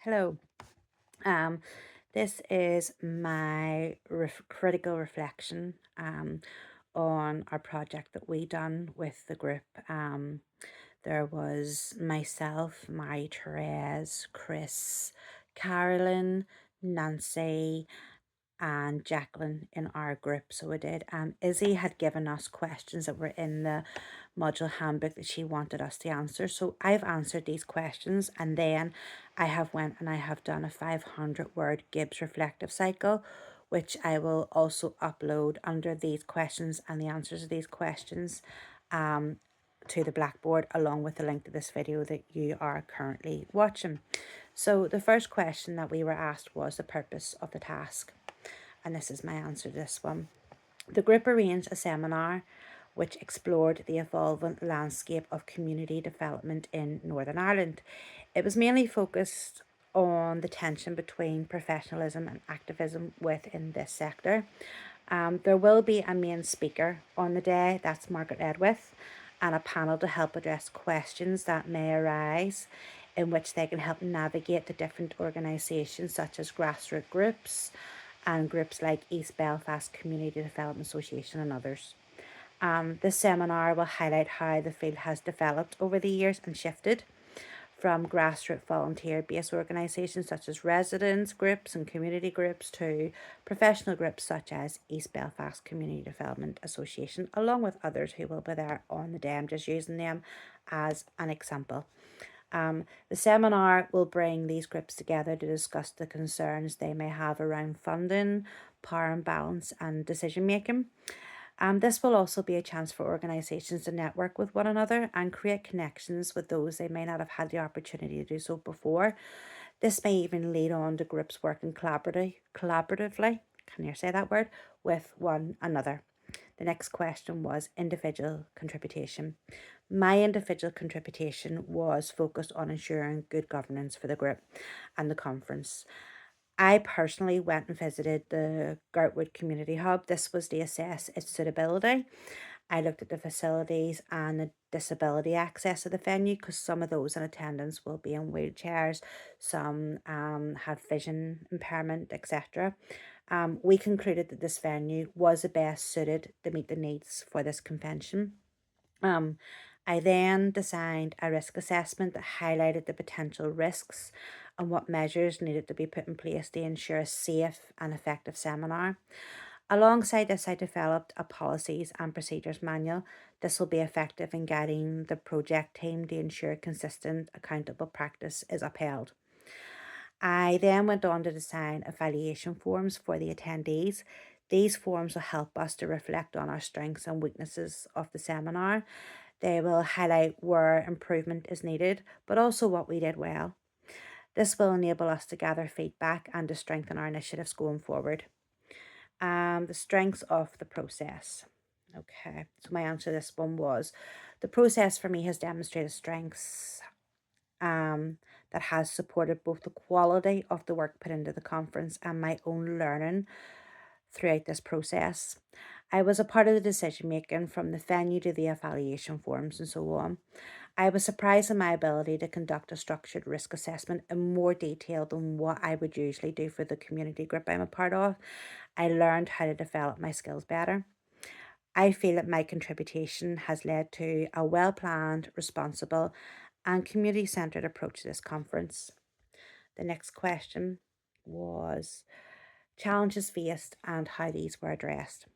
Hello. Um, this is my critical reflection on our project that we done with the group. There was myself, Mary Therese, Chris, Carolyn, Nancy, and Jacqueline in our group. So we did. Izzy had given us questions that were in the module handbook that she wanted us to answer. So I've answered these questions, and then I have went and I have done a 500-word Gibbs reflective cycle, which I will also upload under these questions and the answers of these questions to the Blackboard, along with the link to this video that you are currently watching. So the first question that we were asked was the purpose of the task. And this is my answer to this one. The group arranged a seminar which explored the evolving landscape of community development in Northern Ireland. It was mainly focused on the tension between professionalism and activism within this sector. There will be a main speaker on the day, that's Margaret Edwith, and a panel to help address questions that may arise, in which they can help navigate the different organisations such as grassroots groups and groups like East Belfast Community Development Association and others. This seminar will highlight how the field has developed over the years and shifted from grassroots volunteer-based organisations such as residents groups and community groups to professional groups such as East Belfast Community Development Association, along with others who will be there on the day. I'm just using them as an example. The seminar will bring these groups together to discuss the concerns they may have around funding, power imbalance and decision making. This will also be a chance for organisations to network with one another and create connections with those they may not have had the opportunity to do so before. This may even lead on to groups working collaboratively, can you say that word, with one another. The next question was individual contribution. My individual contribution was focused on ensuring good governance for the group and the conference. I personally went and visited the Gartwood Community Hub. This was to assess its suitability. I looked at the facilities and the disability access of the venue because some of those in attendance will be in wheelchairs, some have vision impairment, etc. We concluded that this venue was the best suited to meet the needs for this convention. I then designed a risk assessment that highlighted the potential risks and what measures needed to be put in place to ensure a safe and effective seminar. Alongside this, I developed a policies and procedures manual. This will be effective in guiding the project team to ensure consistent, accountable practice is upheld. I then went on to design evaluation forms for the attendees. These forms will help us to reflect on our strengths and weaknesses of the seminar. They will highlight where improvement is needed, but also what we did well. This will enable us to gather feedback and to strengthen our initiatives going forward. The strengths of the process. Okay, so my answer to this one was the process for me has demonstrated strengths that has supported both the quality of the work put into the conference and my own learning throughout this process. I was a part of the decision making from the venue to the evaluation forms and so on. I was surprised in my ability to conduct a structured risk assessment in more detail than what I would usually do for the community group I'm a part of. I learned how to develop my skills better. I feel that my contribution has led to a well planned, responsible, and community centred approach to this conference. The next question was challenges faced and how these were addressed.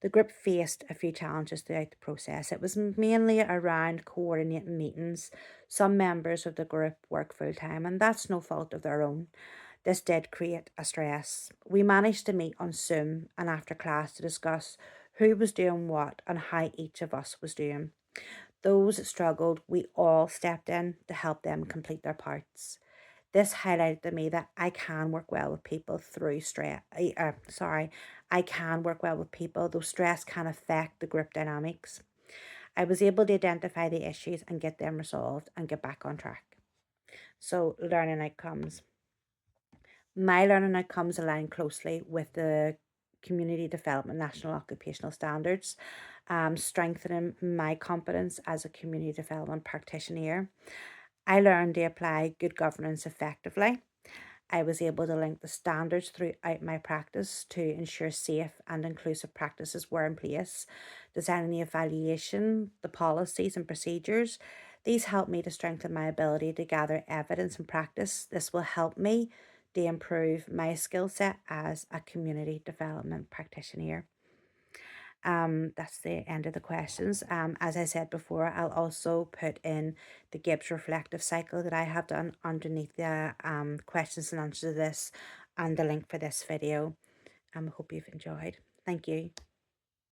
The group faced a few challenges throughout the process. It was mainly around coordinating meetings. Some members of the group work full time, and that's no fault of their own. This did create a stress. We managed to meet on Zoom and after class to discuss who was doing what and how each of us was doing. Those that struggled, we all stepped in to help them complete their parts. This highlighted to me that I can work well with people through stress. I can work well with people, though stress can affect the group dynamics. I was able to identify the issues and get them resolved and get back on track. So, learning outcomes. My learning outcomes align closely with the Community Development National Occupational Standards, strengthening my competence as a community development practitioner. I learned to apply good governance effectively. I was able to link the standards throughout my practice to ensure safe and inclusive practices were in place, designing the evaluation, the policies and procedures. These help me to strengthen my ability to gather evidence and practice. This will help me to improve my skill set as a community development practitioner. That's the end of the questions. As I said before, I'll also put in the Gibbs reflective cycle that I have done underneath the questions and answers to this and the link for this video. Hope you've enjoyed. Thank you.